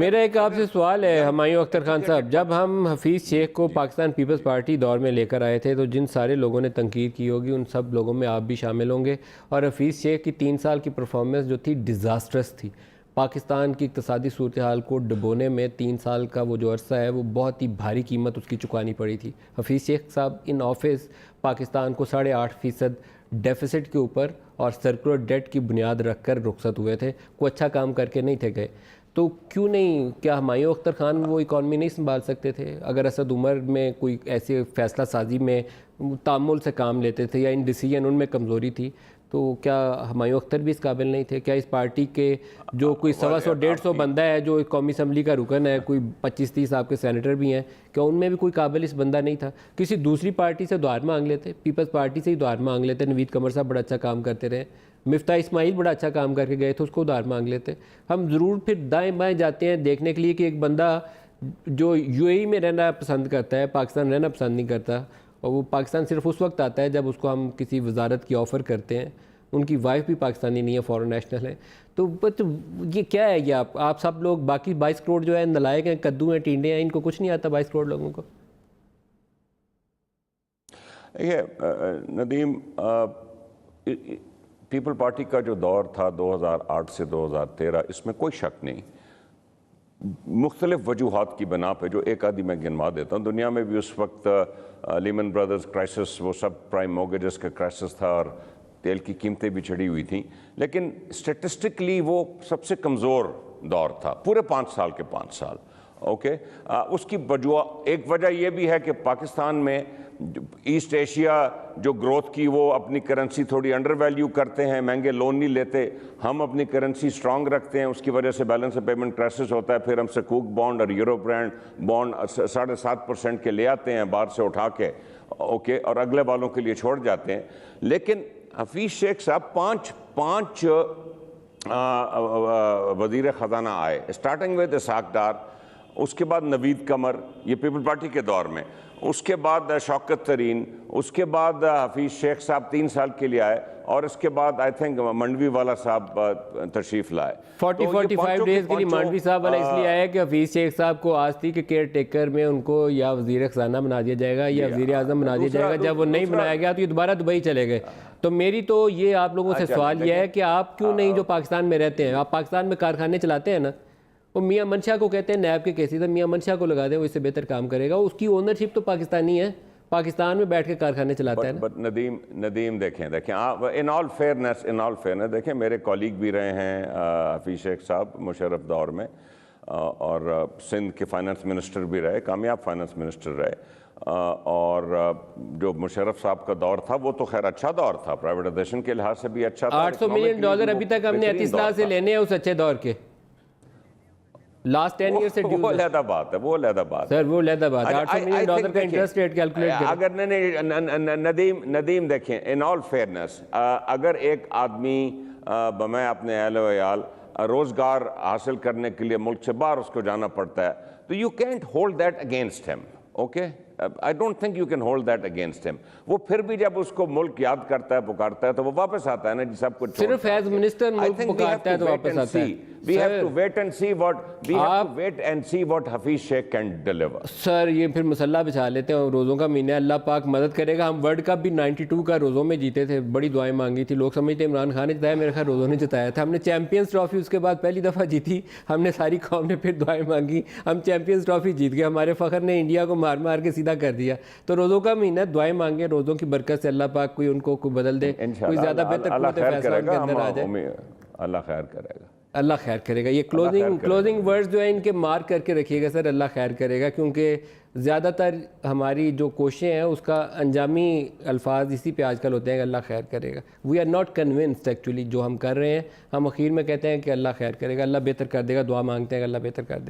मेरा एक आपसे सवाल है हुमायूं अख्तर खान साहब, जब हम हफीज़ शेख को पाकिस्तान पीपल्स पार्टी दौर में लेकर आए थे तो जिन सारे लोगों ने तनकीद की होगी उन सब लोगों में आप भी शामिल होंगे। और हफीज़ शेख की 3 साल की परफॉर्मेंस जो थी डिज़ास्ट्रस थी। पाकिस्तान की इक़्तिसादी सूरत हाल को डुबोने में 3 साल का वो जो अरसा है वो बहुत ही भारी कीमत उसकी चुकानी पड़ी थी। हफीज़ शेख साहब इन ऑफिस पाकिस्तान को 8.5% डेफिसिट के ऊपर और सर्कुलर डेट की बुनियाद रख कर रुखसत हुए थे, कोई अच्छा काम करके नहीं थे गए। तो क्यों नहीं, क्या हुमायूं अख्तर खान वो इकॉनमी नहीं संभाल सकते थे? अगर असद उमर में कोई ऐसे फ़ैसला साजी में तामुल से काम लेते थे या इन डिसीजन उनमें कमज़ोरी थी, तो क्या हुमायूं अख्तर भी इस काबिल नहीं थे? क्या इस पार्टी के जो कोई 125-150 बंदा है जो कौमी असम्बली का रुकन है, कोई 25-30 आपके सेनेटर भी हैं, क्या उनमें भी कोई काबिल इस बंदा नहीं था? किसी दूसरी पार्टी से दुआर मांग लेते, पीपल्स पार्टी से ही दुआर मांग लेते। नवीद कमर साहब बड़ा अच्छा काम करते रहे, मिफ्ता इस्माइल बड़ा अच्छा काम करके गए थे, उसको उधार मांग लेते। हम ज़रूर फिर दाएं बाएं जाते हैं देखने के लिए कि एक बंदा जो यूएई में रहना पसंद करता है, पाकिस्तान रहना पसंद नहीं करता, और वो पाकिस्तान सिर्फ उस वक्त आता है जब उसको हम किसी वजारत की ऑफ़र करते हैं। उनकी वाइफ भी पाकिस्तानी नहीं है, फॉरेन नेशनल है। तो ये क्या है? ये आप सब लोग बाकी 22 करोड़ जो है नलायक हैं, कद्दू हैं, टींडे हैं, इनको कुछ नहीं आता 22 करोड़ लोगों को। ये नदीम, पीपल पार्टी का जो दौर था 2008 से 2013, इसमें कोई शक नहीं, मुख्तलिफ वजूहात की बना पे, जो एक आदि मैं गिनवा देता हूँ। दुनिया में भी उस वक्त लीमन ब्रदर्स क्राइसिस, वो सब प्राइम मॉर्गेजेस का क्राइसिस था और तेल की कीमतें भी चढ़ी हुई थी, लेकिन स्टेटिस्टिकली वो सबसे कमज़ोर दौर था पूरे 5 साल के 5 साल। ओके, उसकी एक वजह यह भी है कि पाकिस्तान में ईस्ट एशिया जो ग्रोथ की, वो अपनी करेंसी थोड़ी अंडर वैल्यू करते हैं, महंगे लोन नहीं लेते। हम अपनी करेंसी स्ट्रांग रखते हैं, उसकी वजह से बैलेंस ऑफ पेमेंट क्राइसिस होता है। फिर हम सकूक बॉन्ड और यूरो ब्रांड बॉन्ड 7.5% के ले आते हैं बाहर से उठा के, ओके, और अगले वालों के लिए छोड़ जाते हैं। लेकिन हफीज़ शेख साहब पाँच वज़ीर ख़जाना आए, स्टार्टिंग विद इसहाक डार, उसके बाद नवीद कमर, ये पीपल पार्टी के दौर में, उसके बाद शौकत तरीन, उसके बाद हफीज़ शेख साहब 3 साल के लिए आए, और इसके बाद आई थिंक मंडवी वाला साहब तशरीफ़ लाए। 45 डेज़ के लिए मंडवी साहब वाला इसलिए आया कि हफीज़ शेख साहब को आज थी कि केयर टेकर में उनको या वज़ीर ख़जाना बना दिया जाएगा या वज़ीर आज़म बना दिया जाएगा। जब वो नहीं बनाया गया तो ये दोबारा दुबई चले गए। तो मेरी तो ये आप लोगों से सवाल यह है कि आप क्यों नहीं, जो पाकिस्तान में रहते हैं, आप पाकिस्तान में कारखाने चलाते हैं ना, वो मियाँ मनशा को कहते हैं नैब के केसी, तो मियाँ मनशा को लगा दें, वो इससे बेहतर काम करेगा। उसकी ओनरशिप तो पाकिस्तानी है, पाकिस्तान में बैठ के कारखाने चलाता है ना। बट नदीम देखें आप, इन ऑल फेयरनेस देखें, मेरे कॉलीग भी रहे हैं हफीज़ शेख साहब मुशर्रफ दौर में, और सिंध के फाइनेंस मिनिस्टर भी रहे, कामयाब फाइनेंस मिनिस्टर रहे, और जो मुशर्रफ साहब का दौर था वो तो खैर अच्छा दौर था, प्राइवेटाइजेशन के लिहाज से भी अच्छा था। $800 मिलियन अभी तक हमने अतिसलाह से लेने हैं उस अच्छे दौर के, लास्ट 10 ईयर से। वो लहदा बात है, वो लहदा बात सर, वो लहदा बात है। $800 मिलियन का इंटरेस्ट रेट कैलकुलेट करें। अगर नहीं नदीम देखें, इन ऑल फेयरनेस, अगर एक आदमी मैं अपने अहल वयाल रोजगार हासिल करने के लिए मुल्क से बाहर उसको जाना पड़ता है, तो you can't hold that against him. Okay, I don't think you can hold that against him. वो फिर भी जब उसको मुल्क याद करता है, पुकारता है, तो वो वापस आता है ना जी, सब कुछ सिर्फ एज मिनिस्टर मुल्क पुकारता है तो वापस आता है। We have to wait and see what Hafeez Sheikh can deliver। Sir, ये फिर मसल्ला बिछा लेते हैं, रोज़ों का महीना, अल्लाह पाक मदद करेगा। हम वर्ल्ड कप भी 92 का रोज़ों में जीते थे, बड़ी दुआएं मांगी थी। लोग समझते इमरान खान ने जिताया, मेरे ख्याल रोज़ों ने जिताया था। हमने चैंपियंस ट्रॉफी उसके बाद पहली दफ़ा जीती, हमने सारी कौम ने फिर दुआएं मांगी, हम चैंपियंस ट्रॉफी जीत गए। हमारे फ़ख्र ने इंडिया को मार मार के सीधा कर दिया। तो रोज़ों का महीना, दुआएं मांगे, रोज़ों की बरकत से अल्लाह पाक कोई उनको कोई बदल दे, कोई ज़्यादा बेहतर फैसला उनके अंदर आ जाए। अल्लाह खैर करेगा, अल्लाह खैर करेगा। ये क्लोजिंग वर्ड्स जो है इनके मार्क करके रखिएगा सर, अल्लाह खैर करेगा, क्योंकि ज़्यादातर हमारी जो कोशिशें हैं उसका अंजामी अल्फाज इसी पे आजकल होते हैं कि अल्लाह खैर करेगा। We are not convinced actually जो हम कर रहे हैं। हम आखिर में कहते हैं कि अल्लाह खैर करेगा, अल्लाह बेहतर कर देगा, दुआ मांगते हैं कि अल्लाह बेहतर कर देगा।